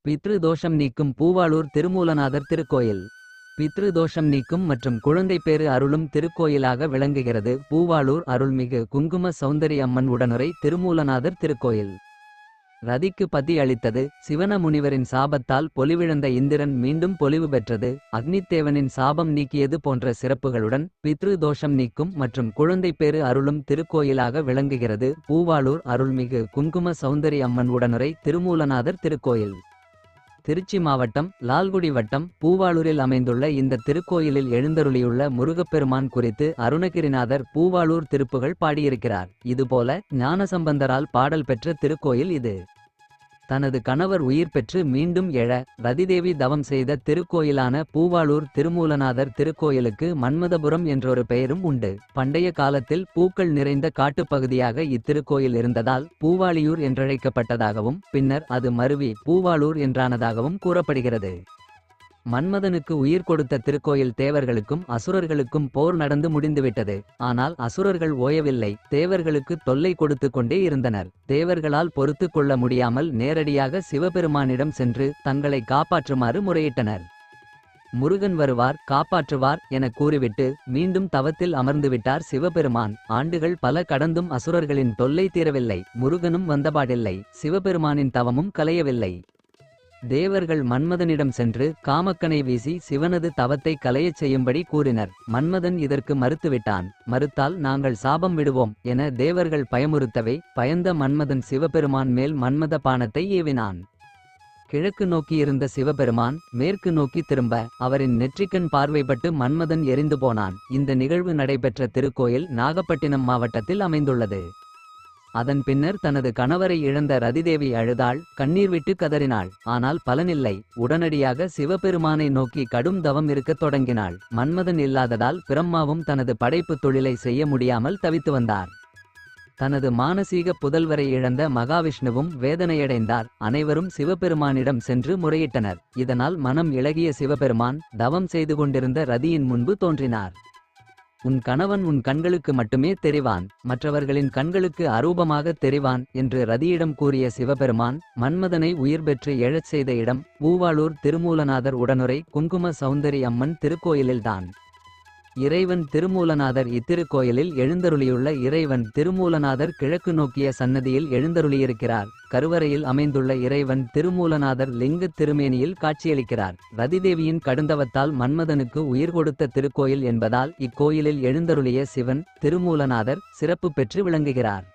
பித்ரு தோஷம் நீக்கும் பூவாளூர் திருமூலநாதர் திருக்கோயில். பித்ரு தோஷம் நீக்கும் மற்றும் குழந்தைப்பேறு அருளும் திருக்கோயிலாக விளங்குகிறது பூவாளூர் அருள்மிகு குங்கும சௌந்தரி அம்மன் உடனுரை திருமூலநாதர் திருக்கோயில். ரதிக்கு பதி அளித்தது சிவன முனிவரின் சாபத்தால் பொலிவிழந்த இந்திரன் மீண்டும் பொலிவு பெற்றது. அக்னித்தேவனின் சாபம் நீக்கியது போன்ற சிறப்புகளுடன் பித்ரு தோஷம் நீக்கும் மற்றும் குழந்தைப்பேறு அருளும் திருக்கோயிலாக விளங்குகிறது பூவாளூர் அருள்மிகு குங்கும சௌந்தரி அம்மன் உடனுரை திருமூலநாதர் திருக்கோயில். திருச்சி மாவட்டம் லால்குடி வட்டம் பூவாளூரில் அமைந்துள்ள இந்த திருக்கோயிலில் எழுந்தருளியுள்ள முருகப்பெருமான் குறித்து அருணகிரிநாதர் பூவாளூர் திருப்புகள் பாடியிருக்கிறார். இதுபோல ஞானசம்பந்தரால் பாடல் பெற்ற திருக்கோயில் இது. தனது கணவர் உயிர் பெற்று மீண்டும் எழ ரதிதேவி தவம் செய்த திருக்கோயிலான பூவாளூர் திருமூலநாதர் திருக்கோயிலுக்கு மன்மதபுரம் என்றொரு பெயரும் உண்டு. பண்டைய காலத்தில் பூக்கள் நிறைந்த காட்டுப்பகுதியாக இத்திருக்கோயில் இருந்ததால் பூவாளியூர் என்றழைக்கப்பட்டதாகவும் பின்னர் அது மருவி பூவாளூர் என்றானதாகவும் கூறப்படுகிறது. மன்மதனுக்கு உயிர் கொடுத்த திருக்கோயில். தேவர்களுக்கும் அசுரர்களுக்கும் போர் நடந்து முடிந்துவிட்டது. ஆனால் அசுரர்கள் ஓயவில்லை. தேவர்களுக்கு தொல்லை கொடுத்து கொண்டே இருந்தனர். தேவர்களால் பொறுத்து கொள்ள முடியாமல் நேரடியாக சிவபெருமானிடம் சென்று தங்களை காப்பாற்றுமாறு முறையிட்டனர். முருகன் வருவார் காப்பாற்றுவார் என கூறிவிட்டு மீண்டும் தவத்தில் அமர்ந்துவிட்டார் சிவபெருமான். ஆண்டுகள் பல கடந்தும் அசுரர்களின் தொல்லை தீரவில்லை. முருகனும் வந்தபாடில்லை. சிவபெருமானின் தவமும் கலையவில்லை. தேவர்கள் மன்மதனிடம் சென்று காமக்கனை வீசி சிவனது தவத்தை கலையச் செய்யும்படி கூறினர். மன்மதன் இதற்கு மறுத்துவிட்டான். மறுத்தால் நாங்கள் சாபம் விடுவோம் என தேவர்கள் பயமுறுத்தவே பயந்த மன்மதன் சிவபெருமான் மேல் மன்மத பானத்தை ஏவினான். கிழக்கு நோக்கியிருந்த சிவபெருமான் மேற்கு நோக்கி திரும்ப அவரின் நெற்றிக்கண் பார்வைப்பட்டு மன்மதன் எரிந்து போனான். இந்த நிகழ்வு நடைபெற்ற திருக்கோயில் நாகப்பட்டினம் மாவட்டத்தில் அமைந்துள்ளது. அதன் பின்னர் தனது கணவரை இழந்த ரதிதேவி அழுதாள். கண்ணீர் விட்டு கதறினாள். ஆனால் பலனில்லை. உடனடியாக சிவபெருமானை நோக்கி கடும் தவம் இருக்கத் தொடங்கினாள். மன்மதன் இல்லாததால் பிரம்மாவும் தனது படைப்பு தொழிலை செய்ய முடியாமல் தவித்து வந்தார். தனது மானசீக புதல்வரை இழந்த மகாவிஷ்ணுவும் வேதனையடைந்தார். அனைவரும் சிவபெருமானிடம் சென்று முறையிட்டனர். இதனால் மனம் இளகிய சிவபெருமான் தவம் செய்து கொண்டிருந்த ரதியின் முன்பு தோன்றினார். உன் கணவன் உன் கண்களுக்கு மட்டுமே தெரிவான். மற்றவர்களின் கண்களுக்கு அரூபமாக தெரிவான் என்று ரதியிடம் கூறிய சிவபெருமான் மன்மதனை உயிர் பெற்று எழச் செய்த இடம் பூவாளூர் திருமூலநாதர் உடனுரை குங்கும சௌந்தரி அம்மன் திருக்கோயிலில்தான். இறைவன் திருமூலநாதர். இத்திருக்கோயிலில் எழுந்தருளியுள்ள இறைவன் திருமூலநாதர் கிழக்கு நோக்கிய சன்னதியில் எழுந்தருளியிருக்கிறார். கருவறையில் அமைந்துள்ள இறைவன் திருமூலநாதர் லிங்கத் திருமேனியில் காட்சியளிக்கிறார். ரதிதேவியின் கடுந்தவத்தால் மன்மதனுக்கு உயிர் கொடுத்த திருக்கோயில் என்பதால் இக்கோயிலில் எழுந்தருளிய சிவன் திருமூலநாதர் சிறப்பு பெற்று விளங்குகிறார்.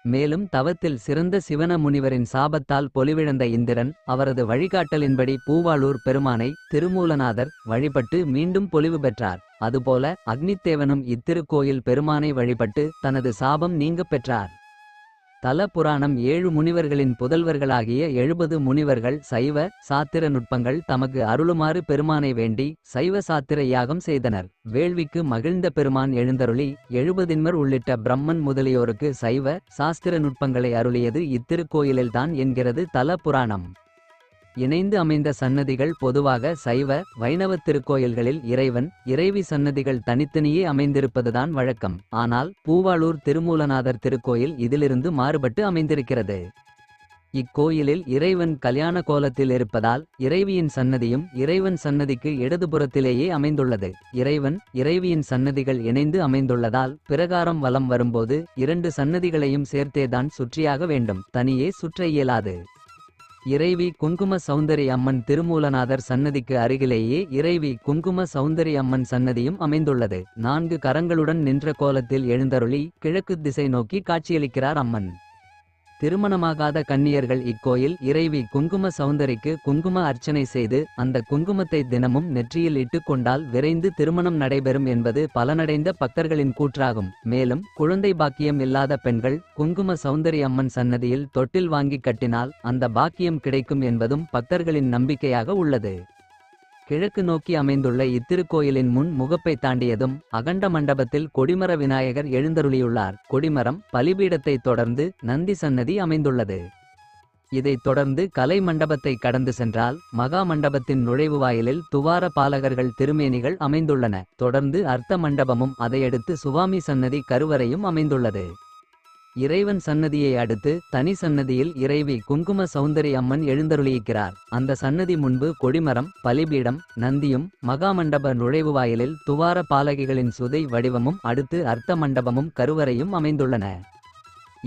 மேலும் தவத்தில் சிறந்த சிவன முனிவரின் சாபத்தால் பொலிவிழந்த இந்திரன் அவரது வழிகாட்டலின்படி பூவாளூர் பெருமானை திருமூலநாதர் வழிபட்டு மீண்டும் பொலிவு பெற்றார். அதுபோல அக்னித்தேவனும் இத்திருக்கோயில் பெருமானை வழிபட்டு தனது சாபம் நீங்கப் பெற்றார். தல புராணம் 7 முனிவர்களின் புதல்வர்களாகிய 70 முனிவர்கள் சைவ சாத்திர நுட்பங்கள் தமக்கு அருளுமாறு பெருமானை வேண்டி சைவ சாத்திர யாகம் செய்தனர். வேள்விக்கு மகிழ்ந்த பெருமான் எழுந்தருளி 70 உள்ளிட்ட பிரம்மன் முதலியோருக்கு சைவ சாஸ்திர நுட்பங்களை அருளியது இத்திருக்கோயிலில்தான் என்கிறது தல புராணம். இணைந்து அமைந்த சன்னதிகள் பொதுவாக சைவ வைணவ திருக்கோயில்களில் இறைவன் இறைவி சன்னதிகள் தனித்தனியே அமைந்திருப்பதுதான் வழக்கம். ஆனால் பூவாளூர் திருமூலநாதர் திருக்கோயில் இதிலிருந்து மாறுபட்டு அமைந்திருக்கிறது. இக்கோயிலில் இறைவன் கல்யாண கோலத்தில் இருப்பதால் இறைவியின் சன்னதியும் இறைவன் சன்னதிக்கு இடதுபுறத்திலேயே அமைந்துள்ளது. இறைவன் இறைவியின் சன்னதிகள் இணைந்து அமைந்துள்ளதால் பிரகாரம் வலம் வரும்போது 2 சன்னதிகளையும் சேர்த்தேதான் சுற்றியாக வேண்டும். தனியே சுற்ற இயலாது. இறைவி குங்கும சௌந்தரி அம்மன் திருமூலநாதர் சன்னதிக்கு அருகிலேயே இறைவி குங்கும சௌந்தரி அம்மன் சன்னதியும் அமைந்துள்ளது. 4 கரங்களுடன் நின்ற கோலத்தில் எழுந்தருளி கிழக்கு திசை நோக்கி காட்சியளிக்கிறார் அம்மன். திருமணமாகாத கன்னியர்கள் இக்கோயில் இறைவி குங்கும சௌந்தரிக்கு குங்கும அர்ச்சனை செய்து அந்த குங்குமத்தை தினமும் நெற்றியில் இட்டுக் கொண்டால் விரைந்து திருமணம் நடைபெறும் என்பது பலனடைந்த பக்தர்களின் கூற்றாகும். மேலும் குழந்தை பாக்கியம் இல்லாத பெண்கள் குங்கும சௌந்தரி அம்மன் சன்னதியில் தொட்டில் வாங்கி கட்டினால் அந்த பாக்கியம் கிடைக்கும் என்பதும் பக்தர்களின் நம்பிக்கையாக உள்ளது. கிழக்கு நோக்கி அமைந்துள்ள இத்திருக்கோயிலின் முன் முகப்பை தாண்டியதும் அகண்ட மண்டபத்தில் கொடிமர விநாயகர் எழுந்தருளியுள்ளார். கொடிமரம் பலிபீடத்தை தொடர்ந்து நந்தி சன்னதி அமைந்துள்ளது. இதைத் தொடர்ந்து கலை மண்டபத்தை கடந்து சென்றால் மகா மண்டபத்தின் நுழைவு வாயிலில் துவார பாலகர்கள் திருமேனிகள் அமைந்துள்ளன. தொடர்ந்து அர்த்த மண்டபமும் அதையடுத்து சுவாமி சன்னதி கருவறையும் அமைந்துள்ளது. இறைவன் சன்னதியை அடுத்து தனி சன்னதியில் இறைவி குங்கும சௌந்தரி அம்மன் எழுந்தருளியிருக்கிறார். அந்த சன்னதி முன்பு கொடிமரம், பலிபீடம், நந்தியும் மகாமண்டப நுழைவுவாயிலில் துவார பாலகிகளின் சுதை வடிவமும் அடுத்து அர்த்த மண்டபமும் கருவறையும் அமைந்துள்ளன.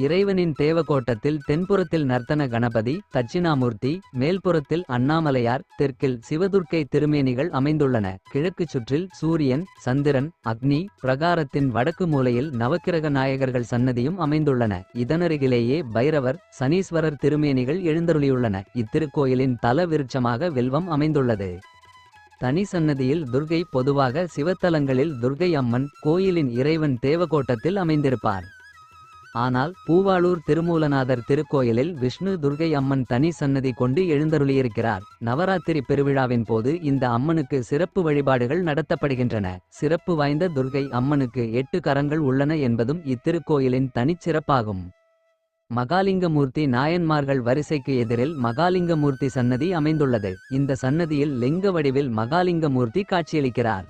இறைவனின் தேவகோட்டத்தில் தென்புறத்தில் நர்த்தன கணபதி தட்சிணாமூர்த்தி, மேல்புறத்தில் அண்ணாமலையார், தெற்கில் சிவதுர்க்கை திருமேனிகள் அமைந்துள்ளன. கிழக்கு சுற்றில் சூரியன், சந்திரன், அக்னி, பிரகாரத்தின் வடக்கு மூலையில் நவக்கிரக நாயகர்கள் சன்னதியும் அமைந்துள்ளன. இதனருகிலேயே பைரவர், சனீஸ்வரர் திருமேனிகள் எழுந்தருளியுள்ளன. இத்திருக்கோயிலின் தல விருட்சமாக வில்வம் அமைந்துள்ளது. தனி சன்னதியில் துர்க்கை. பொதுவாக சிவத்தலங்களில் துர்க்கை அம்மன் கோயிலின் இறைவன் தேவகோட்டத்தில் அமைந்திருப்பார். ஆனால் பூவாளூர் திருமூலநாதர் திருக்கோயிலில் விஷ்ணு துர்க்கை அம்மன் தனி சன்னதி கொண்டு எழுந்தருளியிருக்கிறார். நவராத்திரி பெருவிழாவின் போது இந்த அம்மனுக்கு சிறப்பு வழிபாடுகள் நடத்தப்படுகின்றன. சிறப்பு வாய்ந்த துர்க்கை அம்மனுக்கு 8 கரங்கள் உள்ளன என்பதும் இத்திருக்கோயிலின் தனிச்சிறப்பாகும். மகாலிங்கமூர்த்தி நாயன்மார்கள் வரிசைக்கு எதிரில் மகாலிங்கமூர்த்தி சன்னதி அமைந்துள்ளது. இந்த சன்னதியில் லிங்க வடிவில் மகாலிங்கமூர்த்தி காட்சியளிக்கிறார்.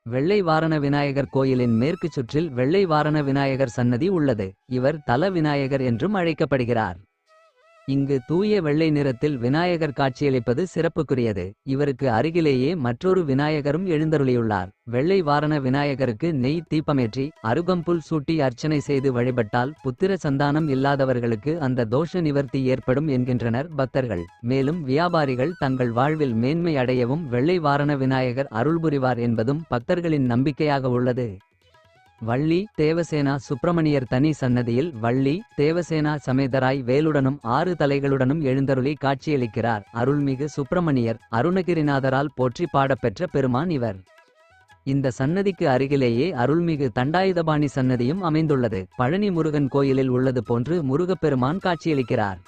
வெள்ளை வாரண விநாயகர் கோயிலின் மேற்கு சுற்றில் வெள்ளை வாரண விநாயகர் சன்னதி உள்ளது. இவர் தல விநாயகர் என்றும் அழைக்கப்படுகிறார். இங்கு தூய வெள்ளை நிறத்தில் விநாயகர் காட்சியளிப்பது சிறப்புக்குரியது. இவருக்கு அருகிலேயே மற்றொரு விநாயகரும் எழுந்தருளியுள்ளார். வெள்ளை வாரண விநாயகருக்கு நெய் தீபமேற்றி அருகம்புல் சூட்டி அர்ச்சனை செய்து வழிபட்டால் புத்திர சந்தானம் இல்லாதவர்களுக்கு அந்த தோஷ நிவர்த்தி ஏற்படும் என்கின்றனர் பக்தர்கள். மேலும் வியாபாரிகள் தங்கள் வாழ்வில் மேன்மை அடையவும் வெள்ளை வாரண விநாயகர் அருள்புரிவார் என்பதும் பக்தர்களின் நம்பிக்கையாக உள்ளது. வள்ளி தேவசேனா சுப்பிரமணியர் தனி சன்னதியில் வள்ளி தேவசேனா சமேதராய் வேலுடனும் 6 தலைகளுடனும் எழுந்தருளி காட்சியளிக்கிறார். அருள்மிகு சுப்பிரமணியர் அருணகிரிநாதரால் போற்றி பாடப்பெற்ற பெருமான் இவர். இந்த சன்னதிக்கு அருகிலேயே அருள்மிகு தண்டாயுதபாணி சன்னதியும் அமைந்துள்ளது. பழனி முருகன் கோயிலில் உள்ளது போன்று முருகப்பெருமான் காட்சியளிக்கிறார்.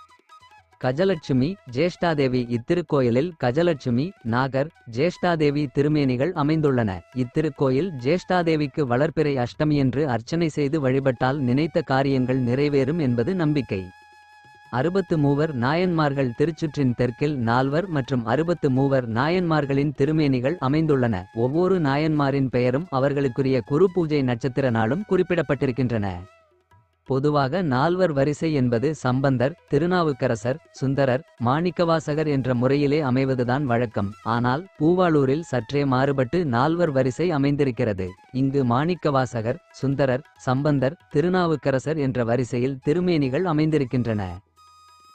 கஜலட்சுமி ஜேஷ்டாதேவி இத்திருக்கோயிலில் கஜலட்சுமி, நாகர், ஜேஷ்டாதேவி திருமேனிகள் அமைந்துள்ளன. இத்திருக்கோயில் ஜேஷ்டாதேவிக்கு வளர்பிறை அஷ்டமியன்று அர்ச்சனை செய்து வழிபட்டால் நினைத்த காரியங்கள் நிறைவேறும் என்பது நம்பிக்கை. 63 நாயன்மார்கள் திருச்சுற்றின் தெற்கில் 4 மற்றும் 63 நாயன்மார்களின் திருமேனிகள் அமைந்துள்ளன. ஒவ்வொரு நாயன்மாரின் பெயரும் அவர்களுக்குரிய குரு பூஜை நட்சத்திர நாளும் குறிப்பிடப்பட்டிருக்கின்றன. பொதுவாக 4 வரிசை என்பது சம்பந்தர், திருநாவுக்கரசர், சுந்தரர், மாணிக்கவாசகர் என்ற முறையிலே அமைவதுதான் வழக்கம். ஆனால் பூவாளூரில் சற்றே மாறுபட்டு 4 வரிசை அமைந்திருக்கிறது. இங்கு மாணிக்கவாசகர், சுந்தரர், சம்பந்தர், திருநாவுக்கரசர் என்ற வரிசையில் திருமேனிகள் அமைந்திருக்கின்றன.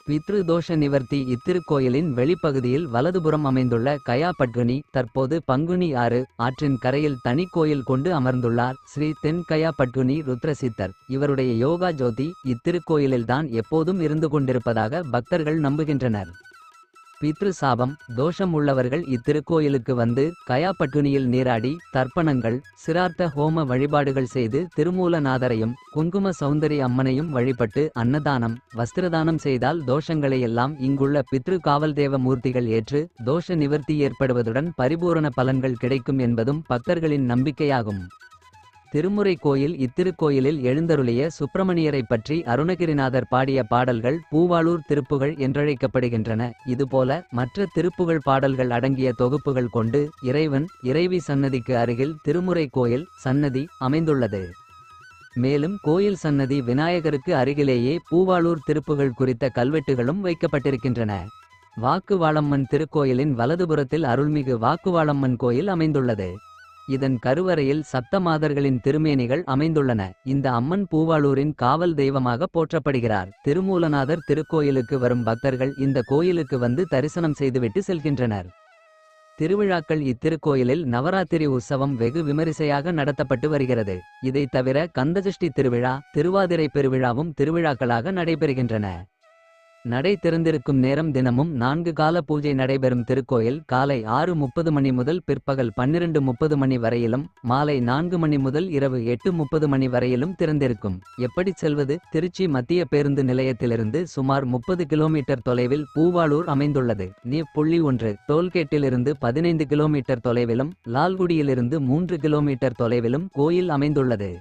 பித்ரு தோஷ நிவர்த்தி இத்திருக்கோயிலின் வெளிப்பகுதியில் வலதுபுறம் அமைந்துள்ள கயா பட்குனி தற்போது பங்குனி ஆறு ஆற்றின் கரையில் தனி கோயில் கொண்டு அமர்ந்துள்ளார் ஸ்ரீ தென் கயா பட்குனி ருத்ரசித்தர். இவருடைய யோகா ஜோதி இத்திருக்கோயிலில்தான் எப்போதும் இருந்து கொண்டிருப்பதாக பக்தர்கள் நம்புகின்றனர். பித்ரு சாபம் தோஷம் உள்ளவர்கள் இத்திருக்கோயிலுக்கு வந்து கயா பட்குனியில் நீராடி தர்ப்பணங்கள் சிரார்த்த ஹோம வழிபாடுகள் செய்து திருமூலநாதரையும் குங்கும சௌந்தரி அம்மனையும் வழிபட்டு அன்னதானம் வஸ்திரதானம் செய்தால் தோஷங்களையெல்லாம் இங்குள்ள பித்ரு காவல்தேவ மூர்த்திகள் ஏற்று தோஷ நிவர்த்தி ஏற்படுவதுடன் பரிபூரண பலன்கள் கிடைக்கும் என்பதும் பக்தர்களின் நம்பிக்கையாகும். திருமுறை கோயில் இத்திருக்கோயிலில் எழுந்தருளிய சுப்பிரமணியரை பற்றி அருணகிரிநாதர் பாடிய பாடல்கள் பூவாளூர் திருப்புகழ் என்றழைக்கப்படுகின்றன. இதுபோல மற்ற திருப்புகழ் பாடல்கள் அடங்கிய தொகுப்புகள் கொண்டு இறைவன் இறைவி சன்னதிக்கு அருகில் திருமுறை கோயில் சன்னதி அமைந்துள்ளது. மேலும் கோயில் சன்னதி விநாயகருக்கு அருகிலேயே பூவாளூர் திருப்புகழ் குறித்த கல்வெட்டுகளும் வைக்கப்பட்டிருக்கின்றன. வாக்குவாளம்மன் திருக்கோயிலின் வலதுபுறத்தில் அருள்மிகு வாக்குவாளம்மன் கோயில் அமைந்துள்ளது. இதன் கருவறையில் சப்தமாதர்களின் திருமேனிகள் அமைந்துள்ளன. இந்த அம்மன் பூவாளூரின் காவல் தெய்வமாக போற்றப்படுகிறார். திருமூலநாதர் திருக்கோயிலுக்கு வரும் பக்தர்கள் இந்த கோயிலுக்கு வந்து தரிசனம் செய்துவிட்டு செல்கின்றனர். திருவிழாக்கள் இத்திருக்கோயிலில் நவராத்திரி உற்சவம் வெகு விமரிசையாக நடத்தப்பட்டு வருகிறது. இதை தவிர கந்தசஷ்டி திருவிழா திருவாதிரை பெருவிழாவும் திருவிழாக்களாக நடைபெறுகின்றன. நடை திறந்திருக்கும் நேரம் தினமும் 4 கால பூஜை நடைபெறும் திருக்கோயில் காலை 6:30 மணி முதல் பிற்பகல் 12:30 மணி வரையிலும் மாலை 4 மணி முதல் இரவு 8:30 மணி வரையிலும் திறந்திருக்கும். எப்படி செல்வது? திருச்சி மத்திய பேருந்து நிலையத்திலிருந்து சுமார் 30 கிலோமீட்டர் தொலைவில் பூவாளூர் அமைந்துள்ளது. நீ.1 டோல்கேட்டிலிருந்து 15 கிலோமீட்டர் தொலைவிலும் லால்குடியிலிருந்து 3 கிலோமீட்டர் தொலைவிலும் கோயில் அமைந்துள்ளது.